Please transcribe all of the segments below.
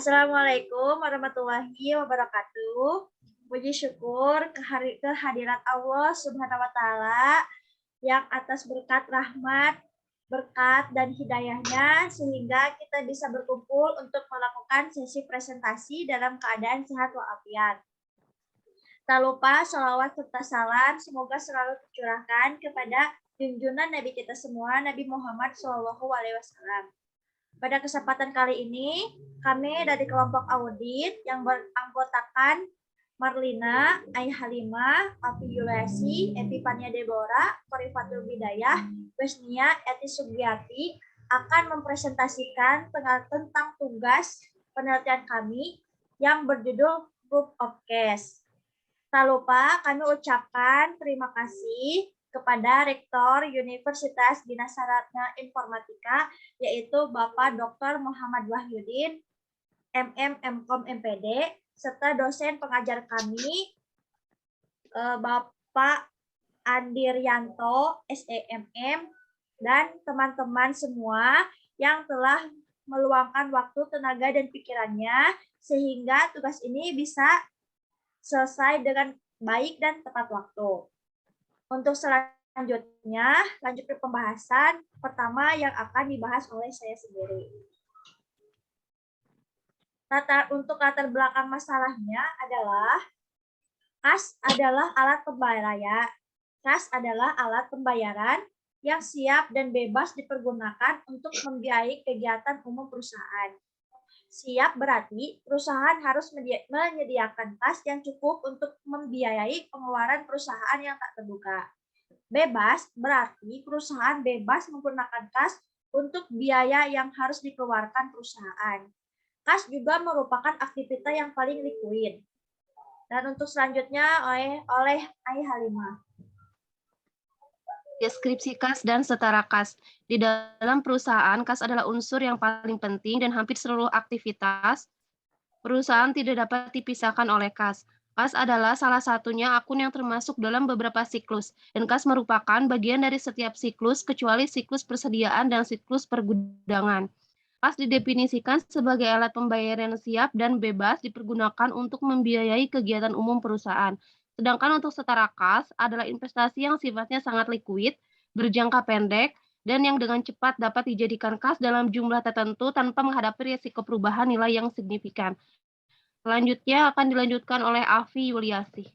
Assalamualaikum warahmatullahi wabarakatuh. Puji syukur kehadirat Allah Subhanahu wa Ta'ala yang atas berkat rahmat, berkat dan hidayahnya sehingga kita bisa berkumpul untuk melakukan sesi presentasi dalam keadaan sehat walafiat. Tak lupa sholawat serta salam semoga selalu tercurahkan kepada junjungan Nabi kita semua, Nabi Muhammad SAW. Pada kesempatan kali ini, kami dari kelompok audit yang beranggotakan Marlina, Ai Halimah, Afi Yulesi, Epifania Deborah, Korifatul Bidayah, Besnia, Eti Sugiati akan mempresentasikan tentang tugas penelitian kami yang berjudul Group of Case. Tak lupa kami ucapkan terima kasih kepada Rektor Universitas Dina Sarjana Informatika, yaitu Bapak Dr. Muhammad Wahyudin, MM, MKom, MPD, serta dosen pengajar kami, Bapak Andiryanto, SEMM, dan teman-teman semua yang telah meluangkan waktu, tenaga, dan pikirannya, sehingga tugas ini bisa selesai dengan baik dan tepat waktu. Untuk selanjutnya, lanjut ke pembahasan pertama yang akan dibahas oleh saya sendiri. Untuk latar belakang masalahnya adalah kas adalah alat pembayaran. Kas adalah alat pembayaran yang siap dan bebas dipergunakan untuk membiayai kegiatan umum perusahaan. Siap berarti perusahaan harus menyediakan kas yang cukup untuk membiayai pengeluaran perusahaan yang tak terbuka. Bebas berarti perusahaan bebas menggunakan kas untuk biaya yang harus dikeluarkan perusahaan. Kas juga merupakan aktivitas yang paling likuid. Dan untuk selanjutnya oleh Ai Halimah. Deskripsi kas dan setara kas. Di dalam perusahaan, kas adalah unsur yang paling penting dan hampir seluruh aktivitas perusahaan tidak dapat dipisahkan oleh kas. Kas adalah salah satunya akun yang termasuk dalam beberapa siklus, dan kas merupakan bagian dari setiap siklus kecuali siklus persediaan dan siklus pergudangan. Kas didefinisikan sebagai alat pembayaran siap dan bebas dipergunakan untuk membiayai kegiatan umum perusahaan. Sedangkan untuk setara kas adalah investasi yang sifatnya sangat likuid, berjangka pendek, dan yang dengan cepat dapat dijadikan kas dalam jumlah tertentu tanpa menghadapi risiko perubahan nilai yang signifikan. Selanjutnya akan dilanjutkan oleh Afi Yuliasi.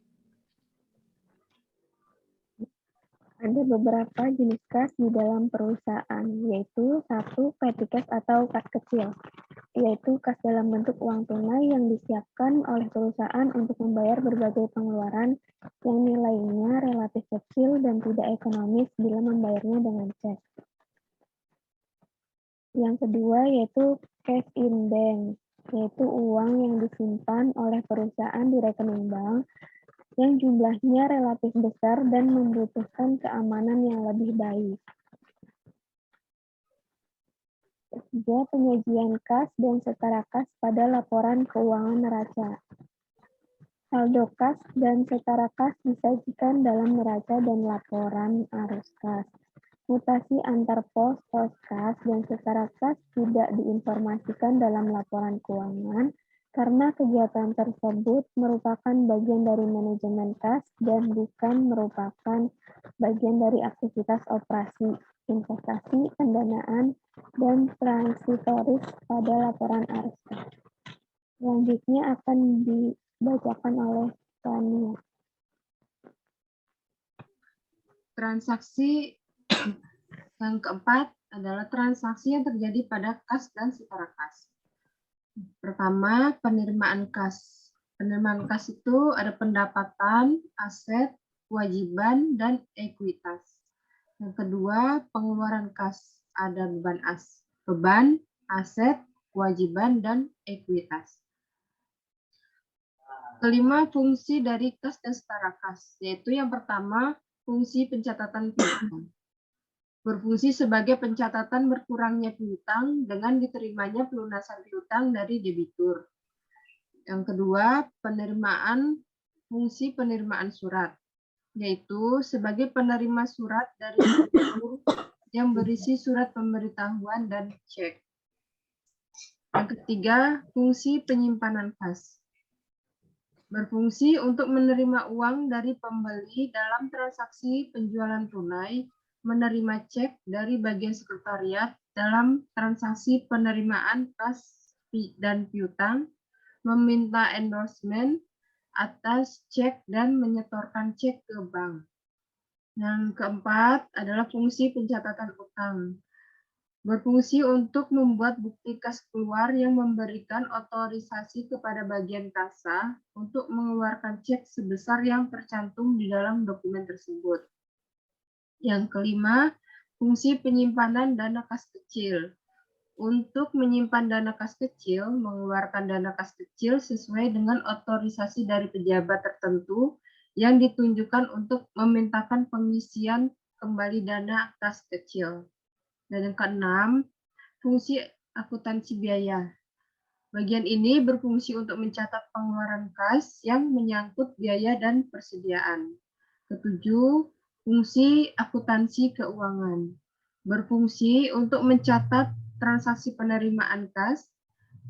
Ada beberapa jenis kas di dalam perusahaan, yaitu 1. Petty cash atau kas kecil, yaitu kas dalam bentuk uang tunai yang disiapkan oleh perusahaan untuk membayar berbagai pengeluaran yang nilainya relatif kecil dan tidak ekonomis bila membayarnya dengan cek. Yang kedua yaitu cash in bank, yaitu uang yang disimpan oleh perusahaan di rekening bank yang jumlahnya relatif besar dan membutuhkan keamanan yang lebih baik. Ketiga, penyajian kas dan setara kas pada laporan keuangan neraca. Saldo kas dan setara kas disajikan dalam neraca dan laporan arus kas. Mutasi antar pos kas, dan setara kas tidak diinformasikan dalam laporan keuangan karena kegiatan tersebut merupakan bagian dari manajemen kas dan bukan merupakan bagian dari aktivitas operasi, investasi, pendanaan, dan transitoris pada laporan arus kas. Selanjutnya akan dibacakan oleh Tania. Transaksi yang keempat adalah transaksi yang terjadi pada kas dan setara kas. Pertama, penerimaan kas. Penerimaan kas itu ada pendapatan, aset, kewajiban, dan ekuitas. Yang kedua, pengeluaran kas. Ada beban, aset, kewajiban, dan ekuitas. Kelima, fungsi dari kas dan setara kas, yaitu yang pertama, fungsi pencatatan piutang. Berfungsi sebagai pencatatan berkurangnya piutang dengan diterimanya pelunasan piutang dari debitur. Yang kedua, fungsi penerimaan surat, yaitu sebagai penerima surat dari debitur yang berisi surat pemberitahuan dan cek. Yang ketiga, fungsi penyimpanan kas. Berfungsi untuk menerima uang dari pembeli dalam transaksi penjualan tunai, menerima cek dari bagian sekretariat dalam transaksi penerimaan kas dan piutang, meminta endorsement atas cek dan menyetorkan cek ke bank. Yang keempat adalah fungsi pencatatan utang. Berfungsi untuk membuat bukti kas keluar yang memberikan otorisasi kepada bagian kasa untuk mengeluarkan cek sebesar yang tercantum di dalam dokumen tersebut. Yang kelima, fungsi penyimpanan dana kas kecil. Untuk menyimpan dana kas kecil, mengeluarkan dana kas kecil sesuai dengan otorisasi dari pejabat tertentu yang ditunjukkan untuk memintakan pengisian kembali dana kas kecil. Dan yang keenam, fungsi akuntansi biaya. Bagian ini berfungsi untuk mencatat pengeluaran kas yang menyangkut biaya dan persediaan. Ketujuh, fungsi akuntansi keuangan. Berfungsi untuk mencatat transaksi penerimaan kas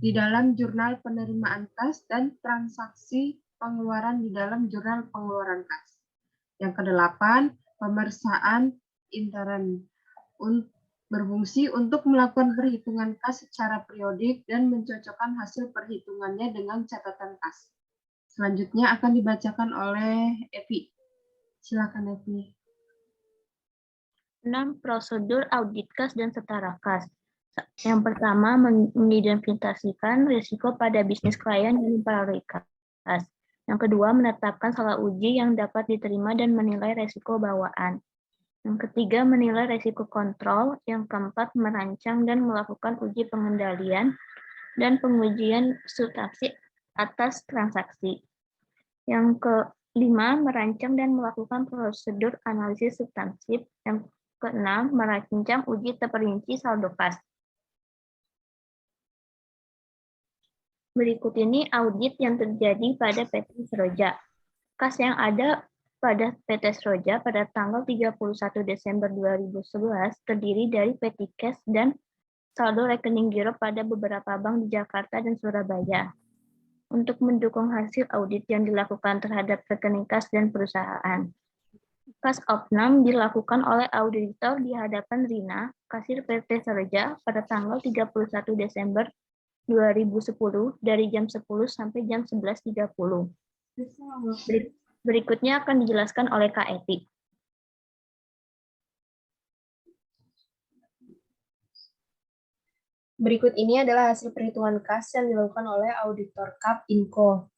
di dalam jurnal penerimaan kas dan transaksi pengeluaran di dalam jurnal pengeluaran kas. Yang kedelapan, pemeriksaan intern. Berfungsi untuk melakukan perhitungan kas secara periodik dan mencocokkan hasil perhitungannya dengan catatan kas. Selanjutnya akan dibacakan oleh Evi. Silakan Evi. 6. Prosedur audit kas dan setara kas. Yang pertama, mengidentifikasikan risiko pada bisnis klien yang diprioritas. Yang kedua, menetapkan skala uji yang dapat diterima dan menilai risiko bawaan. Yang ketiga, menilai risiko kontrol. Yang keempat, merancang dan melakukan uji pengendalian dan pengujian substansi atas transaksi. Yang kelima, merancang dan melakukan prosedur analisis substansif. Yang keenam, merancang uji terperinci saldo kas. Berikut ini audit yang terjadi pada PT Seroja. Kas yang ada pada PT Seroja pada tanggal 31 Desember 2011 terdiri dari petty cash dan saldo rekening giro pada beberapa bank di Jakarta dan Surabaya. Untuk mendukung hasil audit yang dilakukan terhadap rekening kas dan perusahaan, kas opnam dilakukan oleh auditor di hadapan Rina, kasir PT Seroja pada tanggal 31 Desember 2010 dari jam 10 sampai jam 11.30. Berikutnya akan dijelaskan oleh Kak Eti. Berikut ini adalah hasil perhitungan kas yang dilakukan oleh auditor KAP Inco.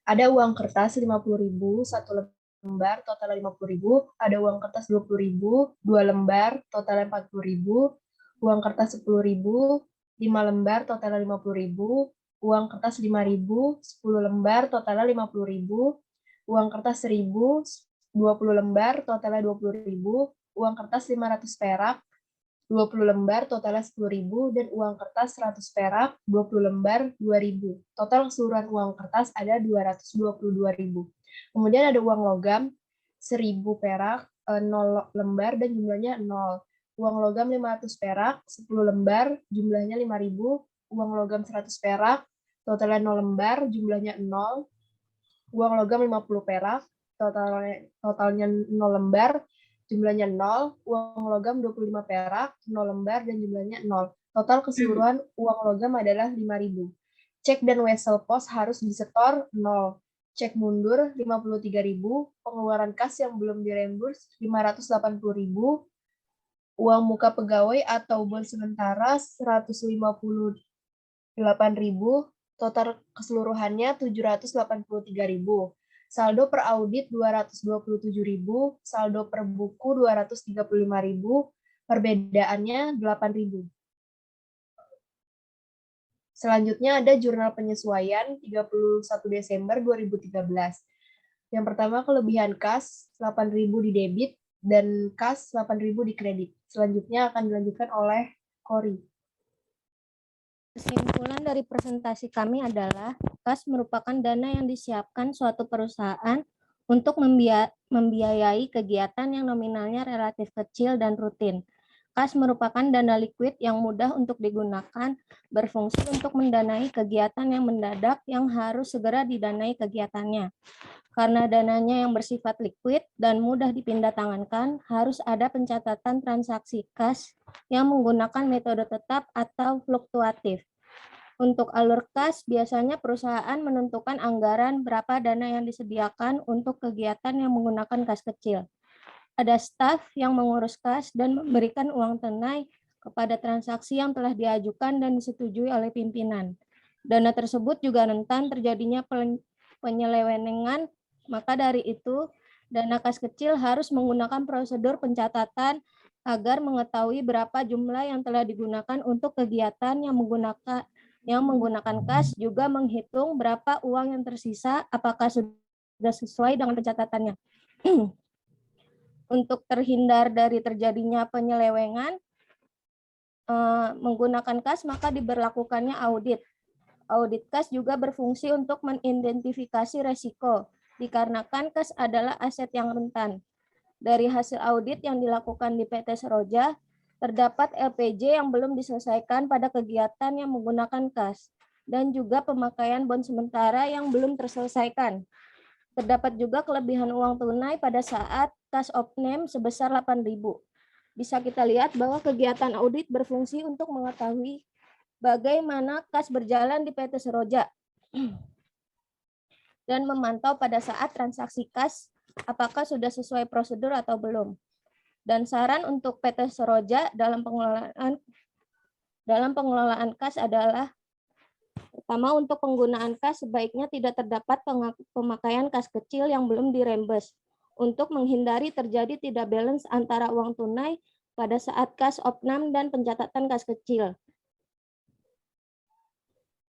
Ada uang kertas 50.000, 1 lembar, total 50.000. Ada uang kertas 20.000, 2 lembar, total 40.000. Uang kertas 10.000, 5 lembar, total 50.000. Uang kertas 5.000, 10 lembar, total 50.000. Uang kertas 1.000, 20 lembar, totalnya 20.000. Uang kertas 500 perak, 20 lembar, totalnya 10.000. Dan uang kertas 100 perak, 20 lembar, 2.000. Total keseluruhan uang kertas ada 222.000. Kemudian ada uang logam 1.000 perak, 0 lembar, dan jumlahnya 0. Uang logam 500 perak, 10 lembar, jumlahnya 5.000. Uang logam 100 perak, totalnya 0 lembar, jumlahnya 0. Uang logam 50 perak, totalnya 0 lembar, jumlahnya 0. Uang logam 25 perak, 0 lembar, dan jumlahnya 0. Total keseluruhan uang logam adalah 5.000. Cek dan wesel pos harus disetor 0. Cek mundur 53.000, pengeluaran kas yang belum diremburs 580.000, uang muka pegawai atau bon sementara 158.000, total keseluruhannya 783.000. Saldo per audit 227.000, saldo per buku 235.000, perbedaannya 8.000. Selanjutnya ada jurnal penyesuaian 31 Desember 2013. Yang pertama kelebihan kas 8.000 di debit dan kas 8.000 di kredit. Selanjutnya akan dilanjutkan oleh Kori. Kesimpulan dari presentasi kami adalah kas merupakan dana yang disiapkan suatu perusahaan untuk membiayai kegiatan yang nominalnya relatif kecil dan rutin. Kas merupakan dana likuid yang mudah untuk digunakan, berfungsi untuk mendanai kegiatan yang mendadak yang harus segera didanai kegiatannya. Karena dananya yang bersifat likuid dan mudah dipindahtangankan, harus ada pencatatan transaksi kas yang menggunakan metode tetap atau fluktuatif. Untuk alur kas, biasanya perusahaan menentukan anggaran berapa dana yang disediakan untuk kegiatan yang menggunakan kas kecil. Ada staf yang mengurus kas dan memberikan uang tunai kepada transaksi yang telah diajukan dan disetujui oleh pimpinan. Dana tersebut juga rentan terjadinya penyelewengan, maka dari itu dana kas kecil harus menggunakan prosedur pencatatan agar mengetahui berapa jumlah yang telah digunakan untuk kegiatan yang menggunakan kas, juga menghitung berapa uang yang tersisa, apakah sudah sesuai dengan pencatatannya. Untuk terhindar dari terjadinya penyelewengan menggunakan kas, maka diberlakukannya audit. Audit kas juga berfungsi untuk mengidentifikasi resiko, dikarenakan kas adalah aset yang rentan. Dari hasil audit yang dilakukan di PT Seroja, terdapat LPJ yang belum diselesaikan pada kegiatan yang menggunakan kas, dan juga pemakaian bon sementara yang belum terselesaikan. Terdapat juga kelebihan uang tunai pada saat kas opname sebesar 8.000. Bisa kita lihat bahwa kegiatan audit berfungsi untuk mengetahui bagaimana kas berjalan di PT Seroja dan memantau pada saat transaksi kas apakah sudah sesuai prosedur atau belum. Dan saran untuk PT Seroja dalam pengelolaan kas adalah: pertama, untuk penggunaan kas sebaiknya tidak terdapat pemakaian kas kecil yang belum dirembes untuk menghindari terjadi tidak balance antara uang tunai pada saat kas opnam dan pencatatan kas kecil.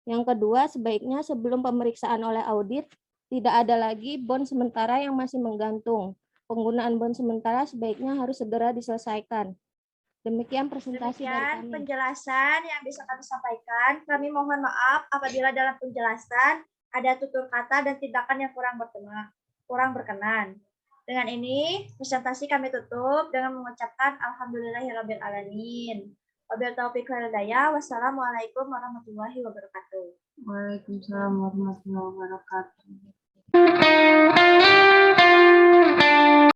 Yang kedua, sebaiknya sebelum pemeriksaan oleh audit, tidak ada lagi bon sementara yang masih menggantung. Penggunaan bon sementara sebaiknya harus segera diselesaikan. Demikian presentasi dari Demikian kami. penjelasan yang bisa kami sampaikan. Kami mohon maaf apabila dalam penjelasan ada tutur kata dan tindakan yang kurang berkenan. Dengan ini, presentasi kami tutup dengan mengucapkan alhamdulillahirabbil alamin. Wabillahi taufiq wal hidayah. Wassalamualaikum warahmatullahi wabarakatuh. Waalaikumsalam warahmatullahi wabarakatuh.